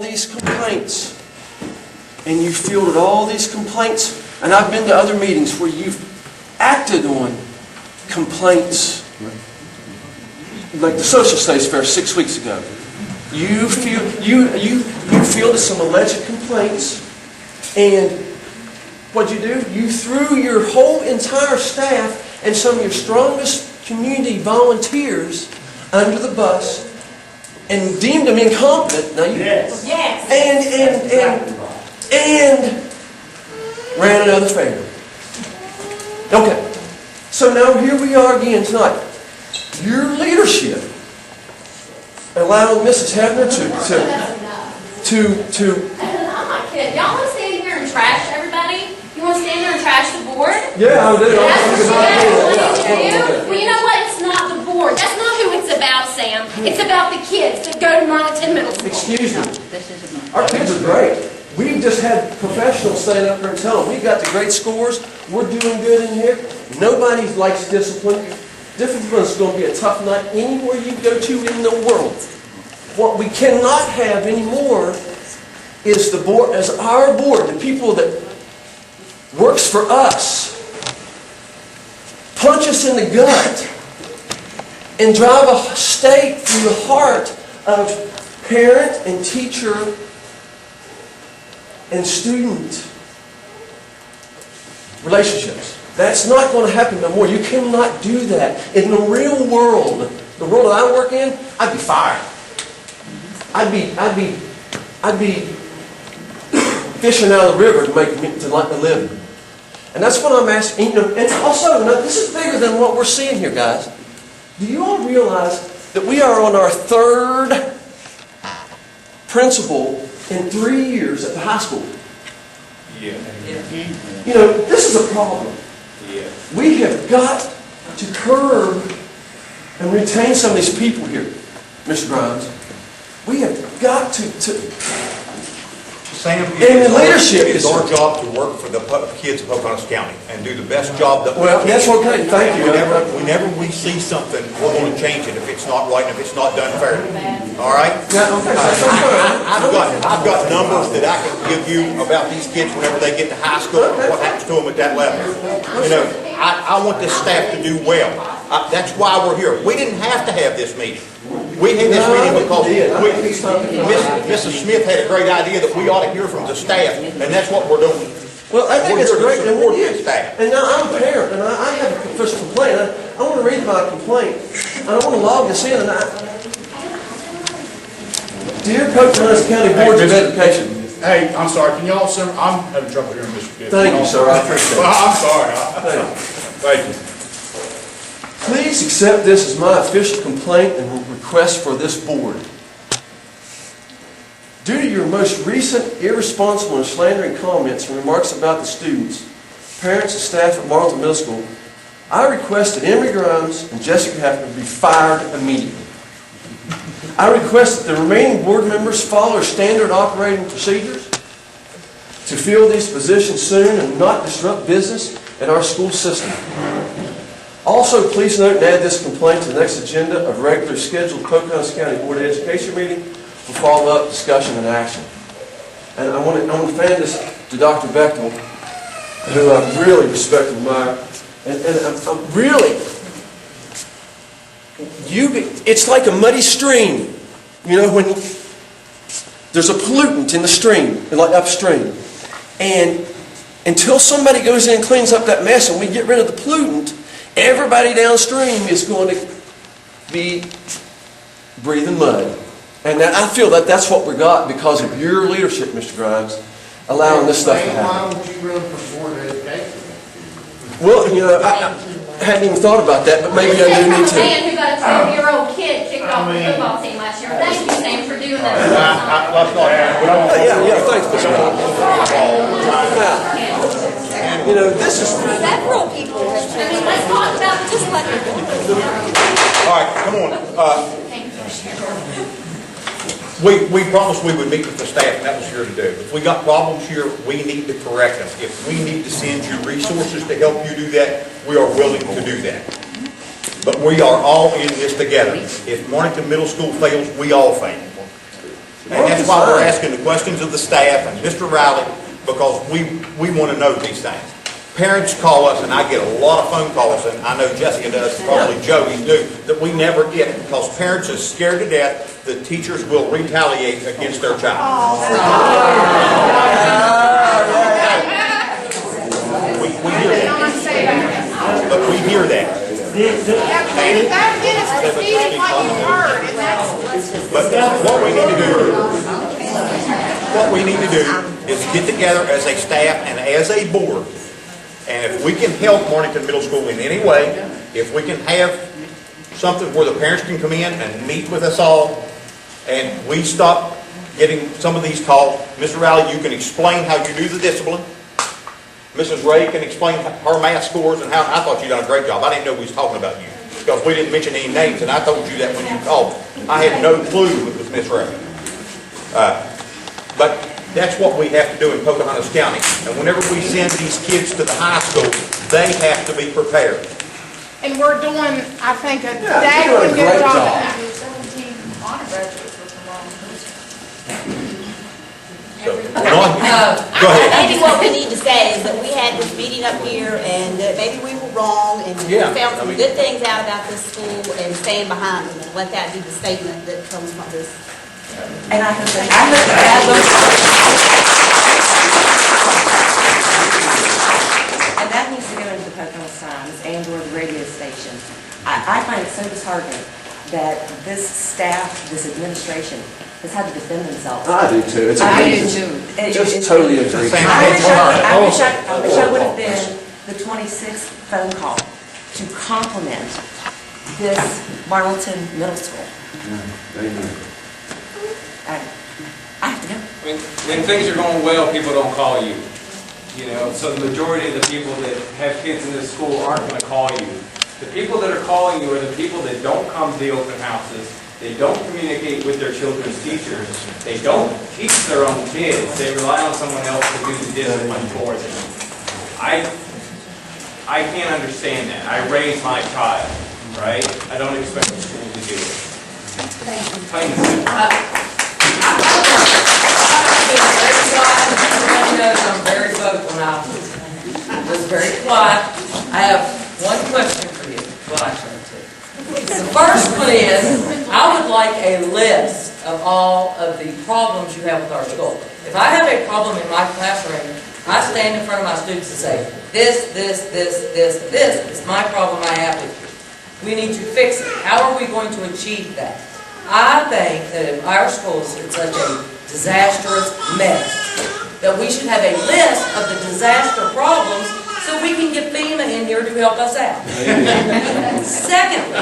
these complaints, and you fielded all these complaints, and I've been to other meetings where you've acted on complaints, like the social studies fair 6 weeks ago. You fielded some alleged complaints, and what'd you do? You threw your whole entire staff and some of your strongest community volunteers under the bus and deemed them incompetent. Now you, Yes. And ran another fair. Okay. So now here we are again tonight. Your leadership allowing Mrs. Hebner to I'm not kidding. Y'all want to stand here and trash everybody? You want to stand there and trash the board? Yeah, I do. That's what you guys want to do? Well, you know what? It's not the board. That's not who it's about, Sam. It's about the kids that go to Monaton Middle School. Excuse me. Our kids are great. We've just had professionals stand up here and tell them, we got the great scores, we're doing good in here. Nobody likes discipline. Discipline is going to be a tough night anywhere you go to in the world. What we cannot have anymore is the board, as our board, the people that works for us, punch us in the gut and drive a stake through the heart of parent and teacher and student relationships. That's not going to happen no more. You cannot do that. In the real world, the world that I work in, I'd be fired. I'd be fishing out of the river to like a living. And that's what I'm asking. And also, now, this is bigger than what we're seeing here, guys. Do you all realize that we are on our third principal in 3 years at the high school? Yeah. You know, this is a problem. Yeah. We have got to curb and retain some of these people here, Mr. Grimes. We have got to Sam, and the leadership it's is our job to work for the kids of Pocahontas County and do the best job that we well, can. that's okay. Thank you. Whenever we see something, we're going to change it if it's not right and if it's not done fairly. All right? Yeah, okay. I've got numbers that I can give you about these kids whenever they get to high school and what happens to them at that level. You know, I want this staff to do well. That's why we're here. We didn't have to have this meeting. We had this meeting because Mrs. Smith had a great idea that we ought to hear from the staff, and that's what we're doing. Well, I think it's great. And Support we the did. staff. And now I'm a parent, and I have a official complaint. I want to read my complaint. And I want to log this in. Dear Pocahontas County Board of Education. Hey, I'm sorry, can y'all, sir, I'm having trouble hearing Mr. Gibbs. Thank you, sir. I appreciate it. Well, I'm sorry. Thank you. Please accept this as my official complaint and request for this board. Due to your most recent irresponsible and slandering comments and remarks about the students, parents, and staff at Monaton Middle School, I request that Emory Grimes and Jessica Hefner be fired immediately. I request that the remaining board members follow standard operating procedures to fill these positions soon and not disrupt business in our school system. Also, please note and add this complaint to the next agenda of regular scheduled Pocahontas County Board of Education meeting for follow-up discussion and action. And I want to fan this to Dr. Bechtel, who I really respect and admire. And I'm really, it's like a muddy stream. You know, when there's a pollutant in the stream, like upstream. And until somebody goes in and cleans up that mess and we get rid of the pollutant, everybody downstream is going to be breathing mud. And I feel that that's what we got because of your leadership, Mr. Grimes, allowing this stuff to happen. Why would you run for board of education? Well, you know, I hadn't even thought about that, but maybe I do need From a man to. who got a 12-year-old kid kicked off the football team last year. Thank you, Sam, for doing that. Yeah, thanks, Mr. Grimes. Now, you know, this is... Several people. I mean, let's talk about just like... All right, come on. We promised we would meet with the staff, and that was here to do. If we got problems here, we need to correct them. If we need to send you resources to help you do that, we are willing to do that. But we are all in this together. If Mornington Middle School fails, we all fail. And that's why we're asking the questions of the staff and Mr. Riley, because we want to know these things. Parents call us, and I get a lot of phone calls, and I know Jessica does, probably Joey do, that we never get because parents are scared to death that teachers will retaliate against their child. We hear that. But we hear that. But what we need to do is get together as a staff and as a board, and if we can help Mornington Middle School in any way, if we can have something where the parents can come in and meet with us all, and we stop getting some of these calls. Mr. Riley, you can explain how you do the discipline. Mrs. Ray can explain her math scores and how, I thought you done a great job. I didn't know we was talking about you because we didn't mention any names, and I told you that when you called. I had no clue it was Miss Ray. But that's what we have to do in Pocahontas County. And whenever we send these kids to the high school, they have to be prepared. And we're doing, I think, a you're daggone doing a good great job job. of that. So, go ahead. Maybe what we need to say is that we had this meeting up here and maybe we were wrong and we Yeah, found some good things out about this school and stand behind them and let that be the statement that comes from this. And I hope that and that needs to go into the Pocahontas Times and or the radio station. I find it so disheartening that this staff, this administration, has had to defend themselves. I do too. It's I do amazing. too. Just totally agree. I wish I would have been the 26th phone call to compliment this Marlton Middle School. I have to go. When things are going well, people don't call you. You know, so the majority of the people that have kids in this school aren't going to call you. The people that are calling you are the people that don't come to the open houses. They don't communicate with their children's teachers. They don't teach their own kids. They rely on someone else to do the discipline for them. I can't understand that. I raised my child, right? I don't expect the school to do it. Plain and simple. I'm very vocal now. I was very quiet. I have one question for you. Well, actually, two. The first one is, I would like a list of all of the problems you have with our school. If I have a problem in my classroom, I stand in front of my students and say, this is my problem I have with you. We need to fix it. How are we going to achieve that? I think that if our school is in such a disastrous mess, that we should have a list of the disaster problems so we can get FEMA in here to help us out. Secondly,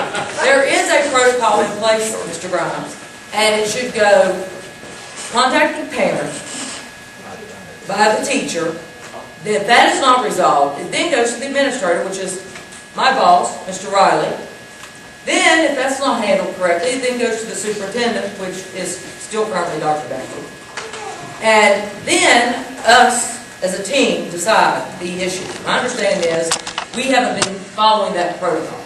there is a protocol in place, Mr. Grimes, and it should go contact the parent by the teacher. If that is not resolved, it then goes to the administrator, which is my boss, Mr. Riley. Then, if that's not handled correctly, it then goes to the superintendent, which is still currently Dr. Becker. And then us, as a team, decide the issue. My understanding is we haven't been following that protocol.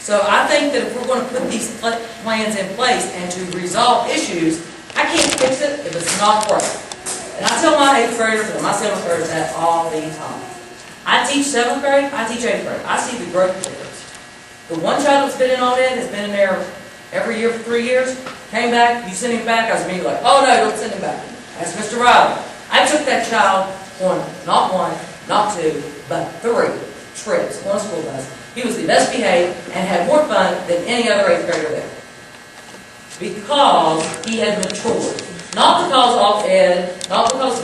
So I think that if we're going to put these plans in place and to resolve issues, I can't fix it if it's not working. And I tell my 8th graders and my 7th graders that all the time. I teach 7th grade, I teach 8th grade. I see the growth difference. The one child that's been in on it has been in there every year for 3 years, came back, you send him back, I was immediately like, oh no, don't send him back. That's Mr. Riley. I took that child on not 1, not 2, but 3 trips on a school bus. He was the best behaved and had more fun than any other 8th grader there. Because he had matured. Not because of Ed, not because